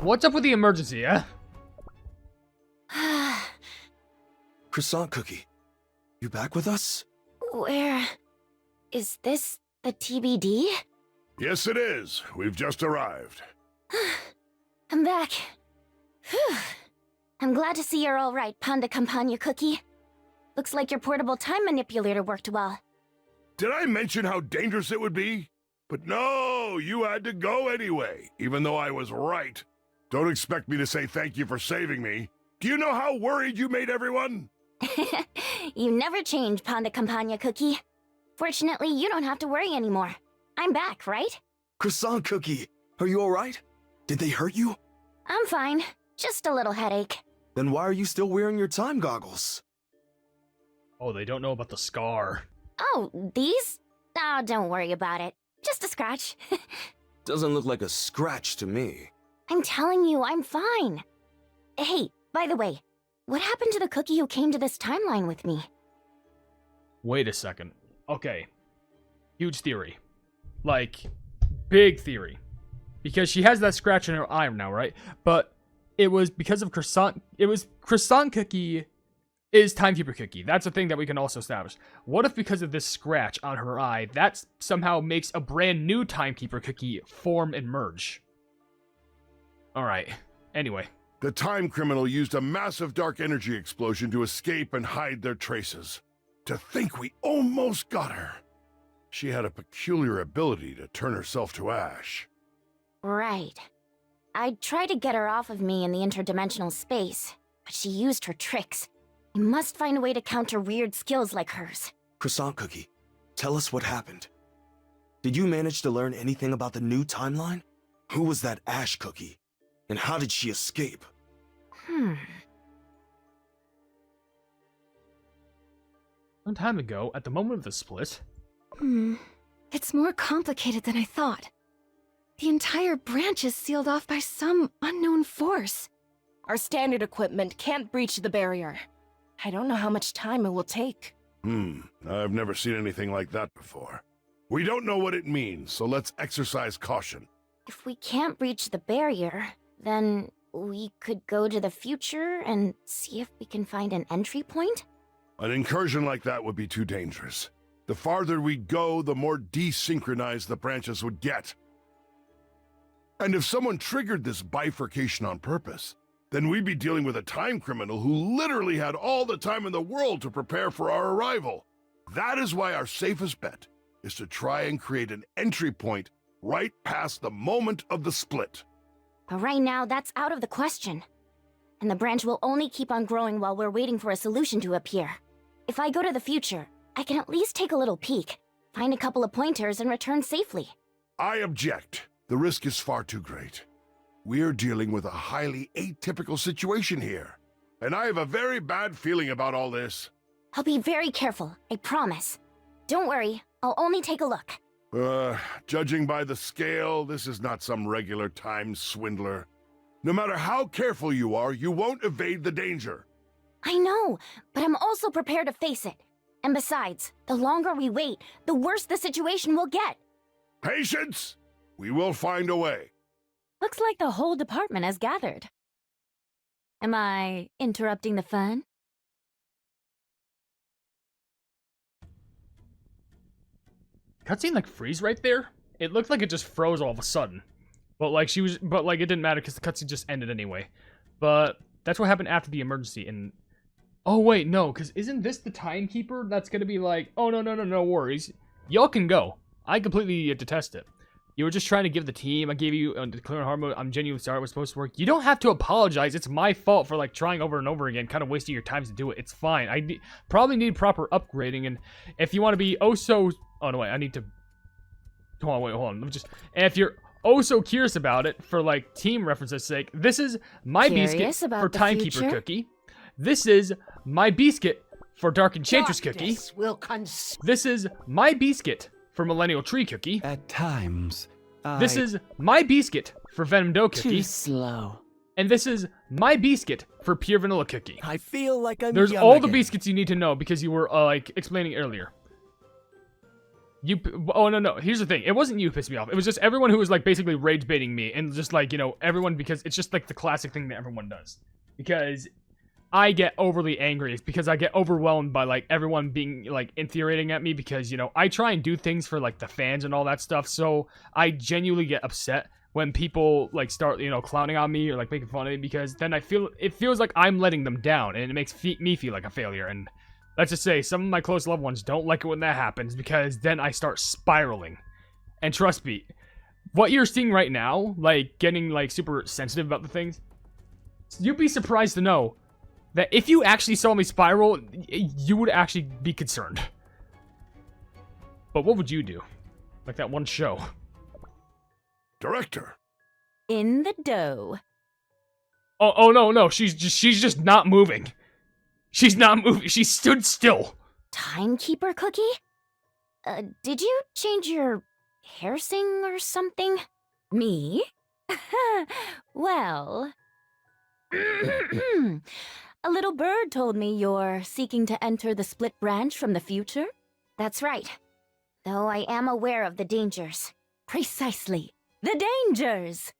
What's up with the emergency, eh? Croissant Cookie, you back with us? Where... is this the TBD? Yes, it is. We've just arrived. I'm back. Whew. I'm glad to see you're all right, Panda Campagna Cookie. Looks like your portable time manipulator worked well. Did I mention how dangerous it would be? But no, you had to go anyway, even though I was right. Don't expect me to say thank you for saving me. Do you know how worried you made everyone? You never change, Panda Campagna Cookie. Fortunately, you don't have to worry anymore. I'm back, right? Croissant Cookie, are you alright? Did they hurt you? I'm fine. Just a little headache. Then why are you still wearing your time goggles? Oh, they don't know about the scar. Oh, these? Oh, don't worry about it. Just a scratch. Doesn't look like a scratch to me. I'm telling you, I'm fine. Hey, by the way, what happened to the cookie who came to this timeline with me? Wait a second. Okay. Huge theory. Like, big theory. Because she has that scratch in her eye now, right? But it was because of Croissant... It was Croissant Cookie is Timekeeper Cookie. That's a thing that we can also establish. What if because of this scratch on her eye, that somehow makes a brand new Timekeeper Cookie form and merge? Alright. Anyway. The time criminal used a massive dark energy explosion to escape and hide their traces. To think we almost got her. She had a peculiar ability to turn herself to ash. Right. I tried to get her off of me in the interdimensional space, but she used her tricks. We must find a way to counter weird skills like hers. Croissant Cookie, tell us what happened. Did you manage to learn anything about the new timeline? Who was that Ash Cookie? And how did she escape? Some time ago, at the moment of the split... It's more complicated than I thought. The entire branch is sealed off by some unknown force. Our standard equipment can't breach the barrier. I don't know how much time it will take. I've never seen anything like that before. We don't know what it means, so let's exercise caution. If we can't breach the barrier, then we could go to the future and see if we can find an entry point? An incursion like that would be too dangerous. The farther we go, the more desynchronized the branches would get. And if someone triggered this bifurcation on purpose, then we'd be dealing with a time criminal who literally had all the time in the world to prepare for our arrival. That is why our safest bet is to try and create an entry point right past the moment of the split. But right now, that's out of the question. And the branch will only keep on growing while we're waiting for a solution to appear. If I go to the future, I can at least take a little peek, find a couple of pointers, and return safely. I object. The risk is far too great. We're dealing with a highly atypical situation here, and I have a very bad feeling about all this. I'll be very careful, I promise. Don't worry, I'll only take a look. Judging by the scale, this is not some regular time swindler. No matter how careful you are, you won't evade the danger. I know, but I'm also prepared to face it. And besides, the longer we wait, the worse the situation will get. Patience! We will find a way. Looks like the whole department has gathered. Am I interrupting the fun? Cutscene like freeze right there. It looked like it just froze all of a sudden. But like it didn't matter because the cutscene just ended anyway. But that's what happened after the emergency. And oh wait, no, because isn't this the timekeeper that's gonna be like, oh no worries, y'all can go. I completely detest it. You were just trying to give the team. I gave you the clear hard mode. I'm genuinely sorry it was supposed to work. You don't have to apologize. It's my fault for like trying over and over again, kind of wasting your time to do it. It's fine. I probably need proper upgrading. And if you want to be oh so, oh no wait, I need to. Hold on. Let me just. And if you're oh so curious about it, for like team reference's sake, this is my biscuit for Timekeeper Cookie. This is my biscuit for Dark Enchantress Cookie. This is my biscuit for Millennial Tree Cookie. At times, This is my biscuit for Venom Dough Cookie. too slow. And this is my biscuit for Pure Vanilla Cookie. I feel like I'm There's young all the again. biscuits you need to know because you were like explaining earlier. You. Oh no. Here's the thing. It wasn't you who pissed me off. It was just everyone who was like basically rage baiting me, and just like everyone, because it's just like the classic thing that everyone does. Because I get overly angry. It's because I get overwhelmed by like everyone being like infuriating at me, because I try and do things for like the fans and all that stuff. So I genuinely get upset when people like start clowning on me or like making fun of me, because then it feels like I'm letting them down, and it makes me feel like a failure. And let's just say some of my close loved ones don't like it when that happens, because then I start spiraling. And trust me, what you're seeing right now, like getting like super sensitive about the things, you'd be surprised to know that if you actually saw me spiral, you would actually be concerned. But what would you do? Like that one show. Director. In the dough. Oh no, she's just not moving. She's not moving. She stood still. Timekeeper Cookie? Did you change your hairsing or something? Me? Well... A little bird told me you're seeking to enter the split branch from the future? That's right. Though I am aware of the dangers. Precisely. The dangers!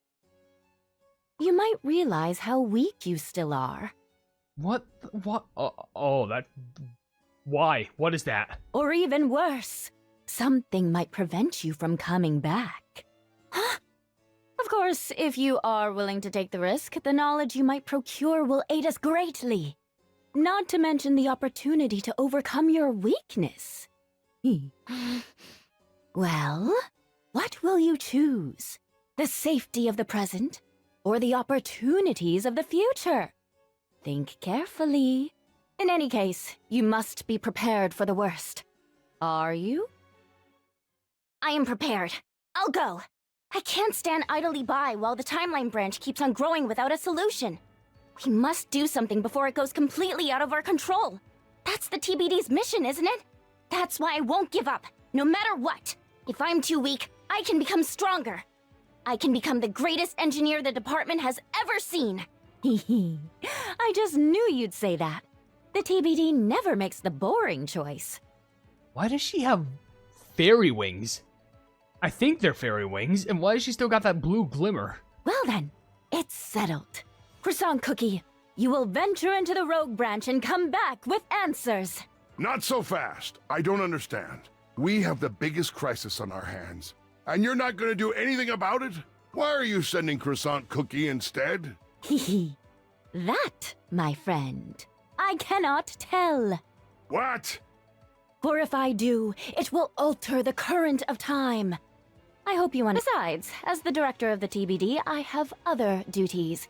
You might realize how weak you still are. What? Oh, that... Why? What is that? Or even worse, something might prevent you from coming back. Huh? Of course, if you are willing to take the risk, the knowledge you might procure will aid us greatly. Not to mention the opportunity to overcome your weakness. Well, what will you choose? The safety of the present, or the opportunities of the future? Think carefully. In any case, you must be prepared for the worst. Are you? I am prepared. I'll go. I can't stand idly by while the timeline branch keeps on growing without a solution. We must do something before it goes completely out of our control. That's the TBD's mission, isn't it? That's why I won't give up, no matter what. If I'm too weak, I can become stronger. I can become the greatest engineer the department has ever seen. I just knew you'd say that. The TBD never makes the boring choice. Why does she have fairy wings? I think they're fairy wings, and why has she still got that blue glimmer? Well then, it's settled. Croissant Cookie, you will venture into the rogue branch and come back with answers. Not so fast. I don't understand. We have the biggest crisis on our hands. And you're not going to do anything about it? Why are you sending Croissant Cookie instead? Hehe. That, my friend, I cannot tell. What? For if I do, it will alter the current of time. I hope you understand. Besides, as the director of the TBD, I have other duties.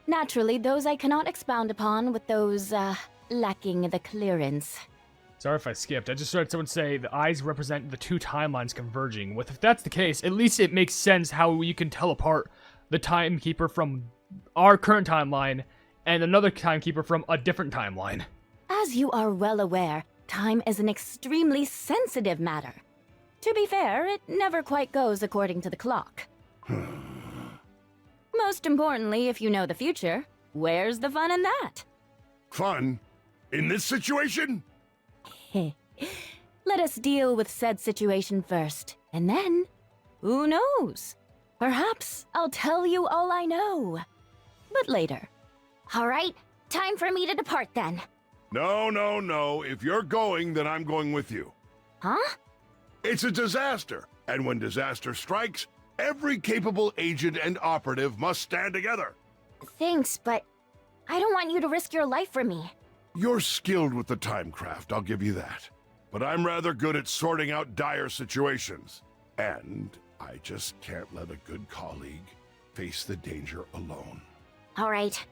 Naturally, those I cannot expound upon with those, lacking the clearance. Sorry if I skipped. I just heard someone say the eyes represent the two timelines converging. If that's the case, at least it makes sense how you can tell apart the timekeeper from our current timeline and another timekeeper from a different timeline. As you are well aware, time is an extremely sensitive matter. To be fair, it never quite goes according to the clock. Most importantly, if you know the future, where's the fun in that? Fun? In this situation? Let us deal with said situation first, and then, who knows? Perhaps I'll tell you all I know. But later. All right, time for me to depart then. No. If you're going, then I'm going with you. Huh? It's a disaster, and when disaster strikes, every capable agent and operative must stand together. Thanks, but I don't want you to risk your life for me. You're skilled with the timecraft, I'll give you that. But I'm rather good at sorting out dire situations. And I just can't let a good colleague face the danger alone. All right.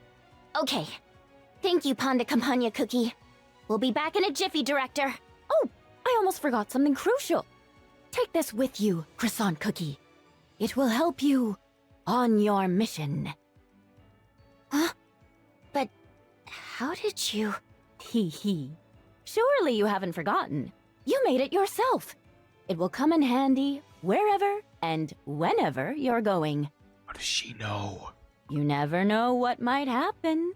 Okay. Thank you, Panda Campagna Cookie. We'll be back in a jiffy, Director. Oh, I almost forgot something crucial. Take this with you, Croissant Cookie. It will help you on your mission. Huh? But how did you... Hee. Surely you haven't forgotten. You made it yourself. It will come in handy wherever and whenever you're going. How does she know? You never know what might happen.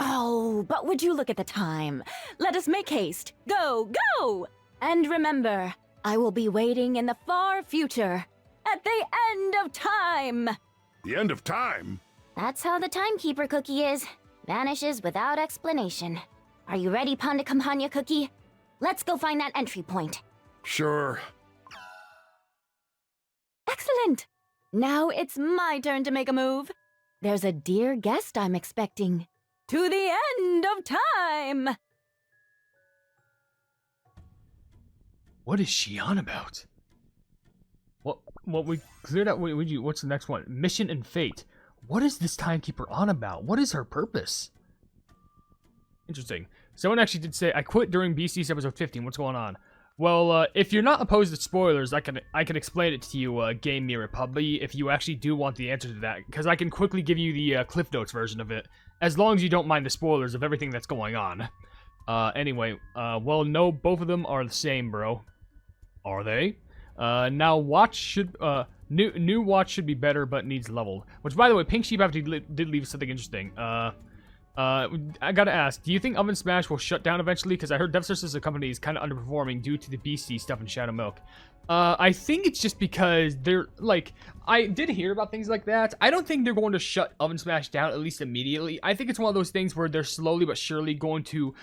Oh, but would you look at the time? Let us make haste. Go! And remember, I will be waiting in the far future, at the end of time. The end of time? That's how the timekeeper cookie is. Vanishes without explanation. Are you ready, Panda Campagna Cookie? Let's go find that entry point. Sure. Excellent! Now it's my turn to make a move. There's a dear guest I'm expecting. To the end of time! What is she on about? What we cleared out? What's the next one? Mission and Fate. What is this timekeeper on about? What is her purpose? Interesting. Someone actually did say, I quit during BC's episode 15. What's going on? Well, if you're not opposed to spoilers, I can explain it to you, Game Mirror Puppy, if you actually do want the answer to that, because I can quickly give you the Cliff Notes version of it, as long as you don't mind the spoilers of everything that's going on. Anyway, well, no, both of them are the same, bro. Are they? Now watch should, new watch should be better, but needs leveled. Which, by the way, Pink Sheep actually did leave something interesting. I gotta ask, do you think Oven Smash will shut down eventually? Because I heard Devsisters as a company is kind of underperforming due to the BC stuff in Shadow Milk. I think it's just because they're, like, I did hear about things like that. I don't think they're going to shut Oven Smash down, at least immediately. I think it's one of those things where they're slowly but surely going to,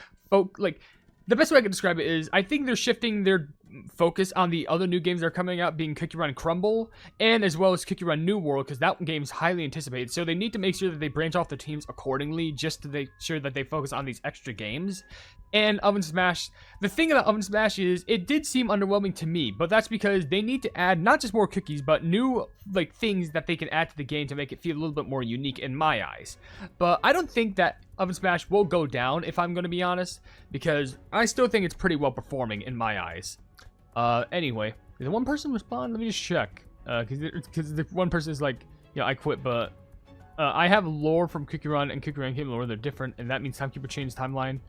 like, the best way I can describe it is, I think they're shifting their focus on the other new games that are coming out, being Cookie Run Crumble, and as well as Cookie Run New World, because that game's highly anticipated. So they need to make sure that they branch off their teams accordingly, just to make sure that they focus on these extra games. And Oven Smash, the thing about Oven Smash is, it did seem underwhelming to me, but that's because they need to add not just more cookies, but new, like, things that they can add to the game to make it feel a little bit more unique in my eyes. But I don't think that Oven Smash will go down, if I'm going to be honest, because I still think it's pretty well performing in my eyes. Anyway, did one person respond? Let me just check. Because the one person is like, yeah, I quit, but I have lore from Cookie Run and Cookie Run Game lore. They're different, and that means Timekeeper changed timeline.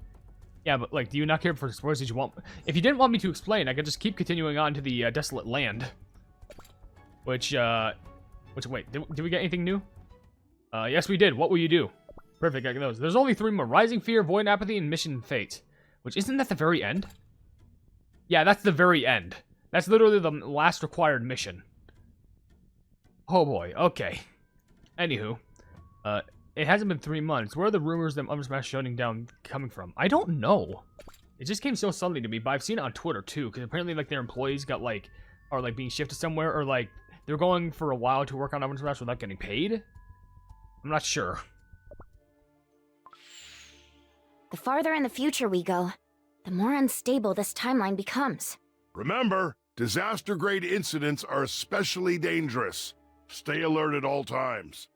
Yeah, but, like, do you not care for spoilers? Did you want... If you didn't want me to explain, I could just keep continuing on to the Desolate Land. Which, wait, did we get anything new? Yes, we did. What will you do? Perfect, I got those. There's only 3 more. Rising Fear, Void and Apathy, and Mission Fate. Which, isn't that the very end? Yeah, that's the very end. That's literally the last required mission. Oh boy, okay. Anywho, it hasn't been 3 months. Where are the rumors that Oven Smash shutting down coming from? I don't know. It just came so suddenly to me, but I've seen it on Twitter too, because apparently, like, their employees got, like, are, like, being shifted somewhere, or, like, they're going for a while to work on Oven Smash without getting paid? I'm not sure. The farther in the future we go, the more unstable this timeline becomes. Remember, disaster-grade incidents are especially dangerous. Stay alert at all times.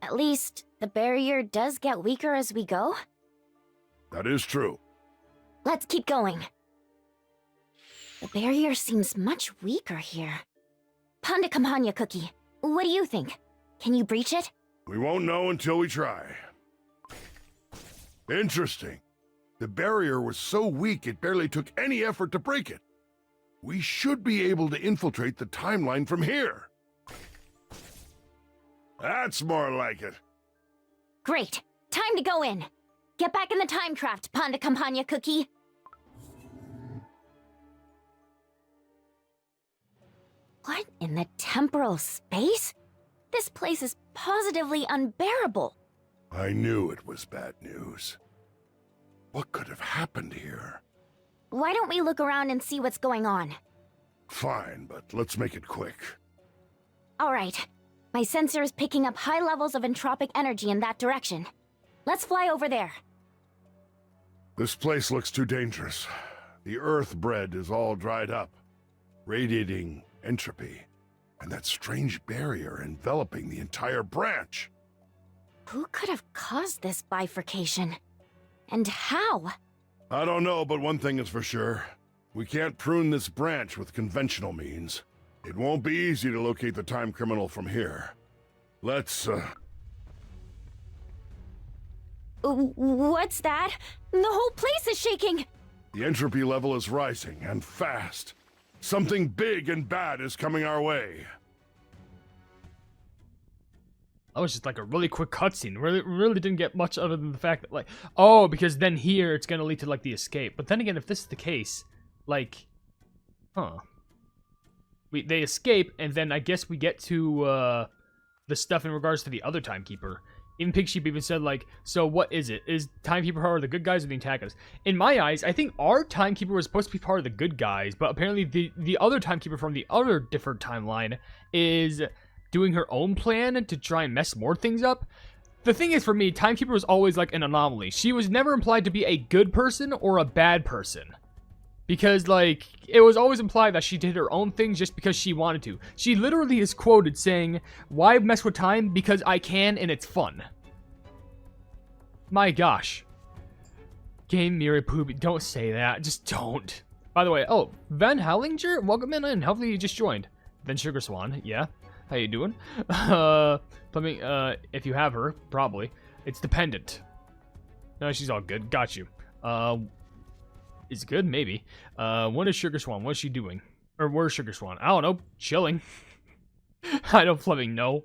At least, the barrier does get weaker as we go? That is true. Let's keep going. The barrier seems much weaker here. Panda Campagna Cookie, what do you think? Can you breach it? We won't know until we try. Interesting. The barrier was so weak it barely took any effort to break it. We should be able to infiltrate the timeline from here. That's more like it. Great. Time to go in. Get back in the time craft, Panda Campagna Cookie. What in the temporal space? This place is positively unbearable. I knew it was bad news. What could have happened here? Why don't we look around and see what's going on? Fine, but let's make it quick. All right. My sensor is picking up high levels of entropic energy in that direction. Let's fly over there. This place looks too dangerous. The Earth bread is all dried up, radiating entropy, and that strange barrier enveloping the entire branch. Who could have caused this bifurcation? And how? I don't know, but one thing is for sure. We can't prune this branch with conventional means. It won't be easy to locate the time criminal from here. Let's, What's that? The whole place is shaking! The entropy level is rising, and fast. Something big and bad is coming our way. That was just like a really quick cutscene. Really didn't get much other than the fact that, like, oh, because then here it's gonna lead to, like, the escape. But then again, if this is the case, like, huh. they escape, and then I guess we get to the stuff in regards to the other timekeeper. Even Pig Sheep even said, like, so what is it? Is Timekeeper part of the good guys or the antagonists? In my eyes, I think our Timekeeper was supposed to be part of the good guys, but apparently the other Timekeeper from the other different timeline is doing her own plan to try and mess more things up. The thing is, for me, Timekeeper was always like an anomaly. She was never implied to be a good person or a bad person. Because, like, it was always implied that she did her own things just because she wanted to. She literally is quoted saying, "Why mess with time? Because I can and it's fun." My gosh. Game Mirror Poopy, don't say that. Just don't. By the way, oh, Van Hallinger? Welcome in. Hopefully you just joined. Then Sugar Swan, yeah. How you doing? Plumbing, if you have her, probably. It's dependent. No, she's all good. Got you. Is it good? Maybe. What is Sugar Swan? What is she doing? Or where's Sugar Swan? I don't know. Chilling. I don't Fleming know.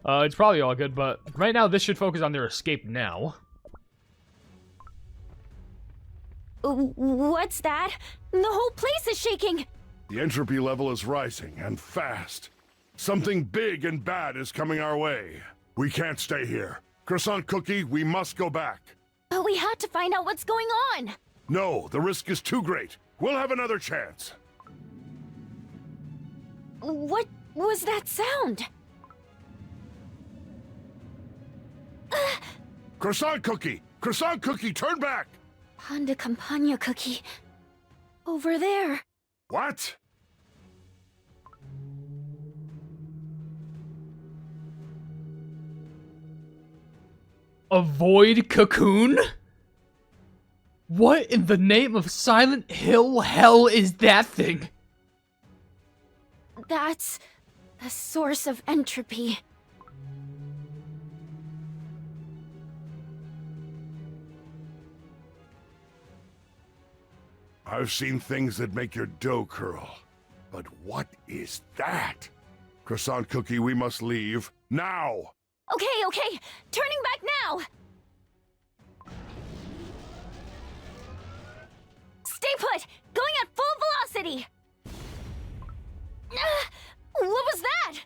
It's probably all good, but right now this should focus on their escape now. What's that? The whole place is shaking! The entropy level is rising, and fast. Something big and bad is coming our way. We can't stay here. Croissant Cookie, we must go back. But we have to find out what's going on! No, the risk is too great. We'll have another chance. What was that sound? Croissant Cookie! Croissant Cookie, turn back! Panda Campagna Cookie. Over there. What? Avoid Cocoon? What in the name of Silent Hill hell is that thing? That's the source of entropy. I've seen things that make your dough curl. But what is that? Croissant Cookie, we must leave. Now! Okay. Turning back now! Stay put! Going at full velocity! What was that?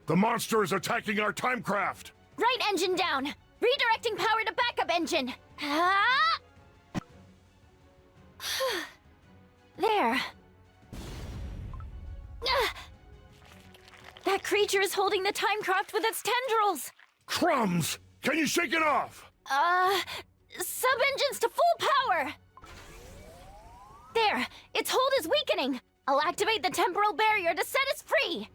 The monster is attacking our timecraft! Right engine down! Redirecting power to backup engine! Ah! There. That creature is holding the timecraft with its tendrils! Crumbs! Can you shake it off? Sub-engines to full power! There! Its hold is weakening! I'll activate the temporal barrier to set us free!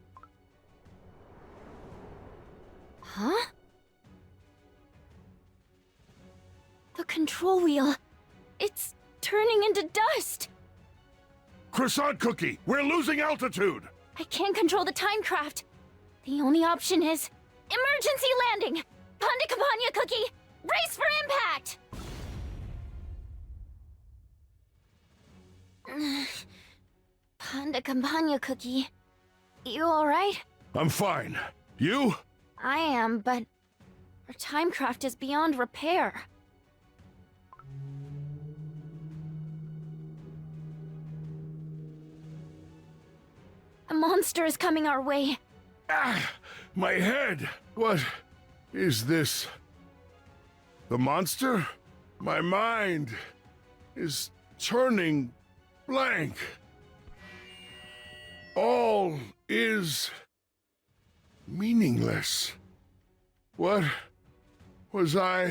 Huh? The control wheel... it's turning into dust! Croissant Cookie, we're losing altitude! I can't control the timecraft. The only option is... emergency landing! Panda Campagna Cookie, brace for impact! Panda Campagna Cookie, you alright? I'm fine. You? I am, but... our timecraft is beyond repair. A monster is coming our way. Ah! My head! What is this? The monster? My mind is turning blank. All is meaningless. What was I?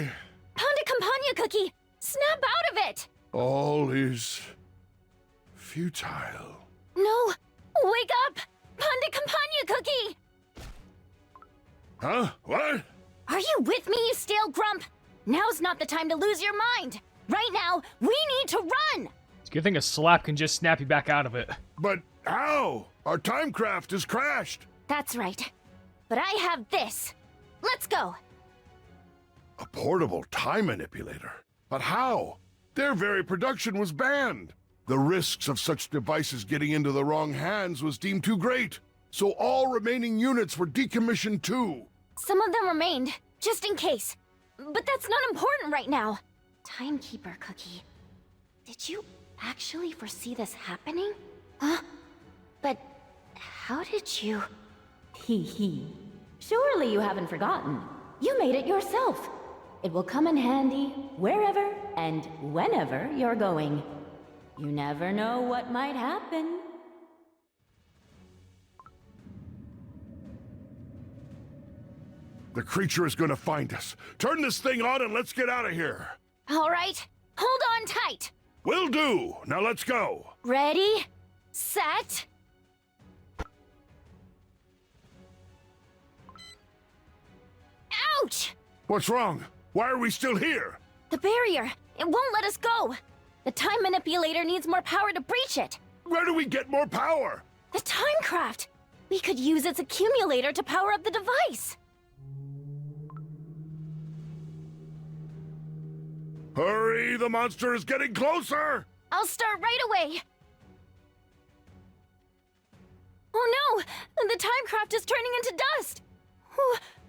Panda Campagna Cookie, snap out of it! All is futile. No, wake up! Panda Campagna Cookie! Huh? What? Are you with me, you stale grump? Now's not the time to lose your mind. Right now, we need to run! It's a good thing a slap can just snap you back out of it. But how? Our timecraft has crashed. That's right. But I have this. Let's go. A portable time manipulator? But how? Their very production was banned. The risks of such devices getting into the wrong hands was deemed too great. So all remaining units were decommissioned too. Some of them remained, just in case. But that's not important right now. Timekeeper Cookie, did you actually foresee this happening? Huh? But how did you... Hee hee. Surely you haven't forgotten. You made it yourself. It will come in handy wherever and whenever you're going. You never know what might happen. The creature is gonna find us. Turn this thing on and let's get out of here. All right, hold on tight. Will do. Now let's go. Ready, set... Ouch! What's wrong? Why are we still here? The barrier, it won't let us go. The time manipulator needs more power to breach it. Where do we get more power? The Timecraft! We could use its accumulator to power up the device. Hurry, the monster is getting closer! I'll start right away. Oh no! The Timecraft is turning into dust!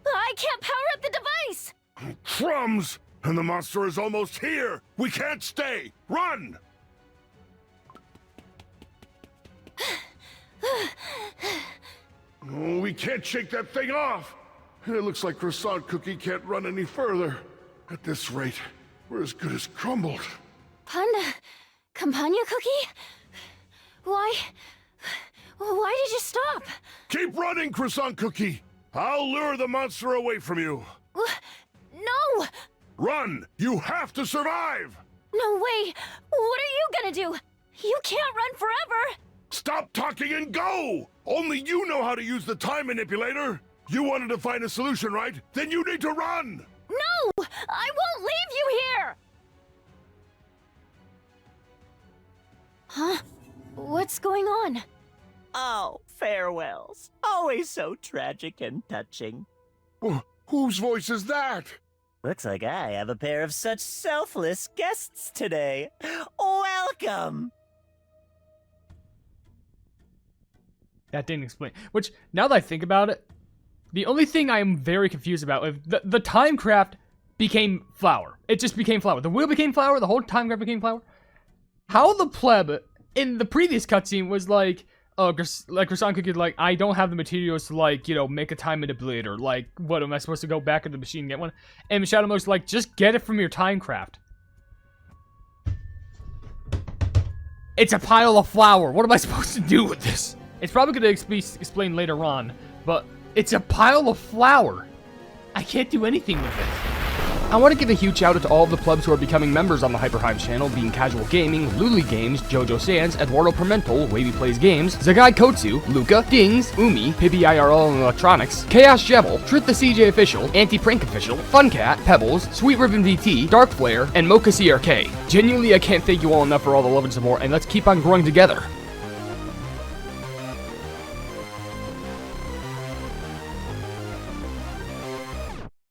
I can't power up the device! Crumbs! And the monster is almost here! We can't stay! Run! Oh, we can't shake that thing off! It looks like Croissant Cookie can't run any further. At this rate, we're as good as crumbled. Panda... Campagna Cookie? Why did you stop? Keep running, Croissant Cookie! I'll lure the monster away from you. No! Run! You have to survive! No way! What are you gonna do? You can't run forever! Stop talking and go! Only you know how to use the time manipulator! You wanted to find a solution, right? Then you need to run! No! I won't leave you here! Huh? What's going on? Oh, farewells. Always so tragic and touching. Whose voice is that? Looks like I have a pair of such selfless guests today. Welcome! That didn't explain. Which, now that I think about it, the only thing I'm very confused about is the Timecraft became flour. It just became flour. The wheel became flour, the whole Timecraft became flour. How the pleb in the previous cutscene was like, like Croissant Cookie, like, I don't have the materials to, like, you know, make a time manipulator. Like, what, am I supposed to go back in the machine and get one? And Shadow Mode's like, just get it from your Timecraft. It's a pile of flour. What am I supposed to do with this? It's probably going to be explained later on, but it's a pile of flour. I can't do anything with it. I want to give a huge shout out to all of the plebs who are becoming members on the HyperHimes channel, being Casual Gaming, Luli Games, Jojo Sands, Eduardo Pimentel, Wavy Plays Games, Zagai Kotsu, Luca, Dings, Umi, Pibby IRL and Electronics, Chaos Jebel, Truth the CJ Official, Anti-Prank Official, Funcat, Pebbles, Sweet Ribbon VT, Dark Flare, and Mocha CRK. Genuinely, I can't thank you all enough for all the love and support, and let's keep on growing together.